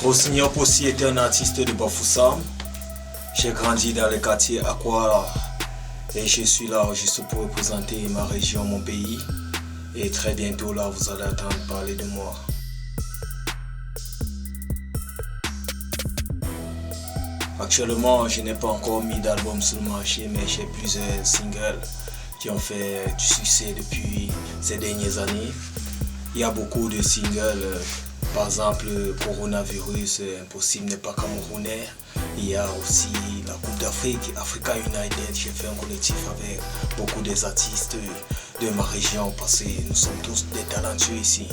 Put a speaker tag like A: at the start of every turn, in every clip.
A: Rossignol Possi était un artiste de Bafoussam. J'ai grandi dans le quartier Aqua et je suis là juste pour représenter ma région, mon pays. Et très bientôt là, vous allez entendre parler de moi. Actuellement, je n'ai pas encore mis d'album sur le marché, mais j'ai plusieurs singles qui ont fait du succès depuis ces dernières années. Il y a beaucoup de singles, par exemple Coronavirus, Impossible n'est pas camerounais. Il y a aussi la Coupe d'Afrique, Africa United. J'ai fait un collectif avec beaucoup des artistes de ma région parce que nous sommes tous des talentueux ici.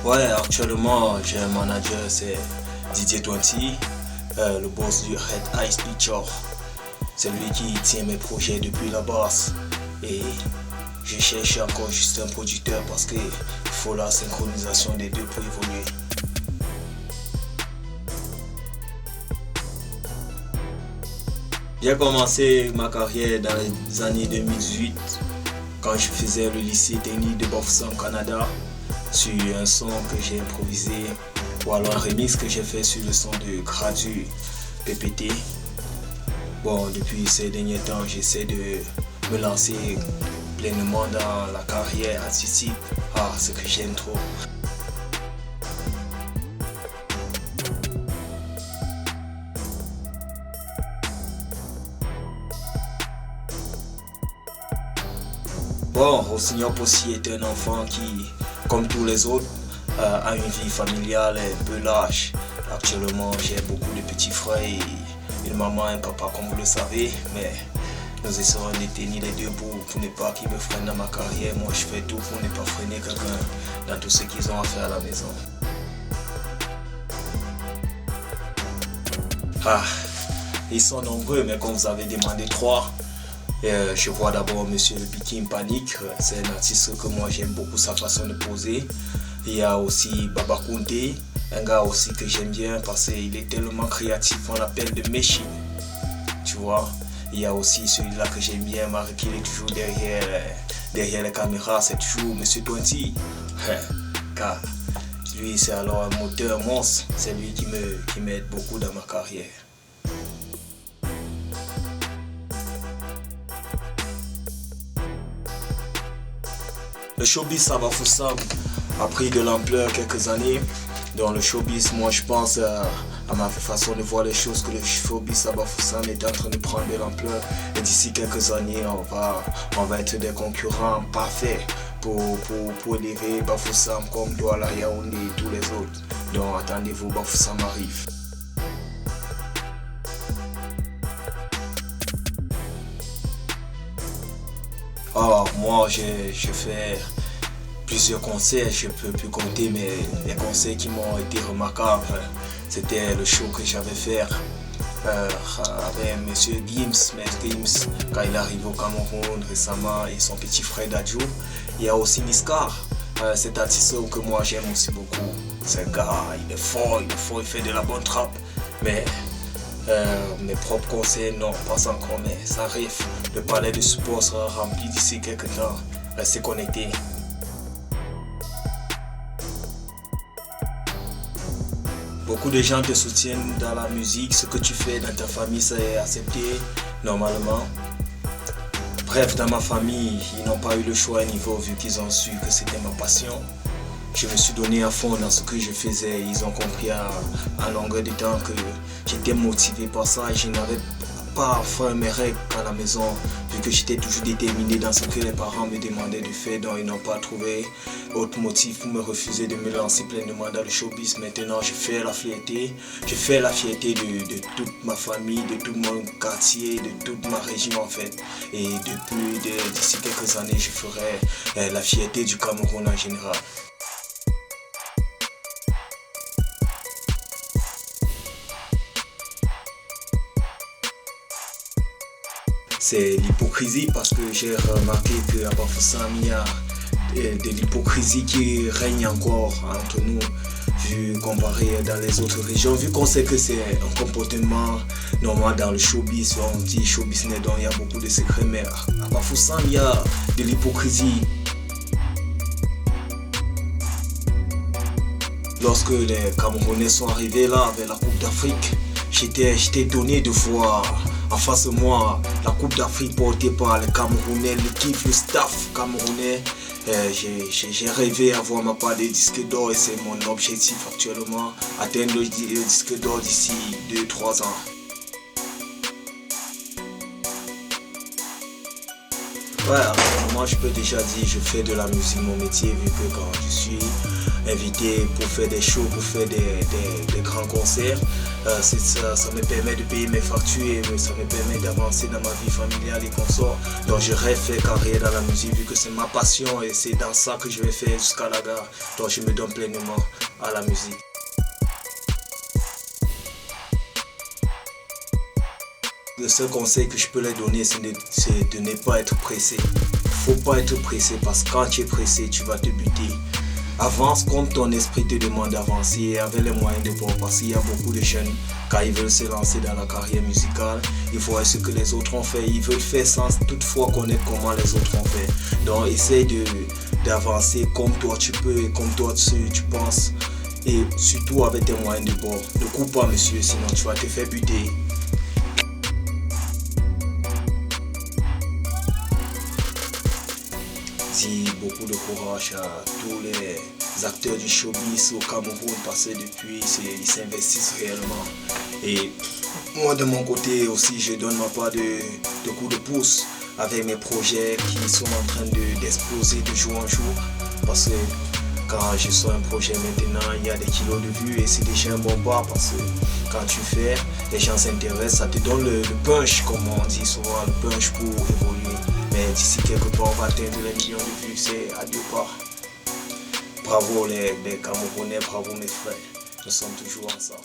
A: Ouais, actuellement j'ai un manager, c'est Didier Twenty, le boss du Red Ice Picture. C'est lui qui tient mes projets depuis la base. Et je cherche encore juste un producteur parce qu'il faut la synchronisation des deux pour évoluer. J'ai commencé ma carrière dans les années 2018 quand je faisais le lycée technique de Bafoussam, Canada, sur un son que j'ai improvisé ou alors un remix que j'ai fait sur le son de Gradu PPT. Bon, depuis ces derniers temps, j'essaie de me lancer pleinement dans la carrière artistique. Ah, ce que j'aime trop. Bon, Rossignol Possi est un enfant qui, comme tous les autres, a une vie familiale un peu lâche. Actuellement, j'ai beaucoup de petits frères et une maman et un papa, comme vous le savez, mais nous essayons de tenir les deux bouts pour ne pas qu'ils me freinent dans ma carrière. Moi, je fais tout pour ne pas freiner quelqu'un dans tout ce qu'ils ont à faire à la maison. Ah, ils sont nombreux, mais comme vous avez demandé trois, je vois d'abord Monsieur Bikim Panic, c'est un artiste que moi j'aime beaucoup sa façon de poser. Il y a aussi Baba Kounté, un gars aussi que j'aime bien parce qu'il est tellement créatif, on l'appelle de Meshi, tu vois. Il y a aussi celui-là que j'aime bien, Marc, qui est toujours derrière la caméra, c'est toujours Monsieur Twenty. Car lui c'est alors un moteur monstre, c'est lui qui m'aide beaucoup dans ma carrière. Le showbiz à Bafoussam a pris de l'ampleur quelques années. Dans le showbiz, moi je pense à ma façon de voir les choses, que le showbiz à Bafoussam est en train de prendre de l'ampleur. Et d'ici quelques années, on va être des concurrents parfaits pour élever Bafoussam comme Douala, Yaoundé et tous les autres. Donc attendez-vous, Bafoussam arrive. Alors moi j'ai fait plusieurs concerts, je ne peux plus compter, mais les concerts qui m'ont été remarquables, c'était le show que j'avais fait avec Monsieur Gims, Maître Gims, quand il arrive au Cameroun récemment, et son petit frère Dadjo. Il y a aussi Niskar, cet artiste que moi j'aime aussi beaucoup. C'est un gars, il est fort, il fait de la bonne trappe, mais mes propres concerts, non, pas encore, mais ça arrive. Le palais de support sera rempli d'ici quelques temps. Restez connectés. Beaucoup de gens te soutiennent dans la musique, ce que tu fais dans ta famille, c'est accepté normalement. Bref, dans ma famille, ils n'ont pas eu le choix à niveau vu qu'ils ont su que c'était ma passion. Je me suis donné à fond dans ce que je faisais. Ils ont compris à longueur de temps que j'étais motivé par ça et je n'avais pas faire mes règles à la maison vu que j'étais toujours déterminé dans ce que les parents me demandaient de faire, donc ils n'ont pas trouvé autre motif pour me refuser de me lancer pleinement dans le showbiz. Maintenant je fais la fierté de toute ma famille, de tout mon quartier, de toute ma région en fait, et d'ici quelques années je ferai la fierté du Cameroun en général. C'est l'hypocrisie parce que j'ai remarqué qu'à Bafoussam, il y a de l'hypocrisie qui règne encore entre nous, vu comparé dans les autres régions, vu qu'on sait que c'est un comportement normal dans le showbiz, on dit show business, donc il y a beaucoup de secrets, mais à Bafoussam, il y a de l'hypocrisie. Lorsque les Camerounais sont arrivés là vers la Coupe d'Afrique, j'étais étonné de voir en face de moi la Coupe d'Afrique portée par les Camerounais, l'équipe, le staff camerounais. J'ai rêvé avoir ma part de disque d'or et c'est mon objectif actuellement, atteindre le disque d'or d'ici 2-3 ans. Ouais, moi je peux déjà dire je fais de la musique mon métier vu que quand je suis invité pour faire des shows, pour faire des grands concerts, ça me permet de payer mes factures et ça me permet d'avancer dans ma vie familiale et consorts. Donc je rêve faire carrière dans la musique vu que c'est ma passion et c'est dans ça que je vais faire jusqu'à la gare. Donc je me donne pleinement à la musique. Le seul conseil que je peux leur donner, c'est de ne pas être pressé. Il ne faut pas être pressé parce que quand tu es pressé, tu vas te buter. Avance comme ton esprit te demande d'avancer avec les moyens de bord parce qu'il y a beaucoup de jeunes, quand ils veulent se lancer dans la carrière musicale, ils voient ce que les autres ont fait. Ils veulent faire sans toutefois connaître comment les autres ont fait. Donc essaye d'avancer comme toi tu peux et comme toi tu penses. Et surtout avec tes moyens de bord. Ne coupe pas monsieur, sinon tu vas te faire buter. Dis beaucoup de courage à tous les acteurs du showbiz au Cameroun parce que depuis ils s'investissent réellement. Et moi de mon côté aussi je donne ma part de coups de pouce avec mes projets qui sont en train d'exploser de jour en jour. Parce que quand je sors un projet maintenant il y a des kilos de vues et c'est déjà un bon pas parce que quand tu fais, les gens s'intéressent, ça te donne le punch comme on dit souvent, le punch pour évoluer. Mais d'ici quelque part, on va atteindre les millions de vues, c'est à deux pas. Bravo les Camerounais, bravo mes frères, nous sommes toujours ensemble.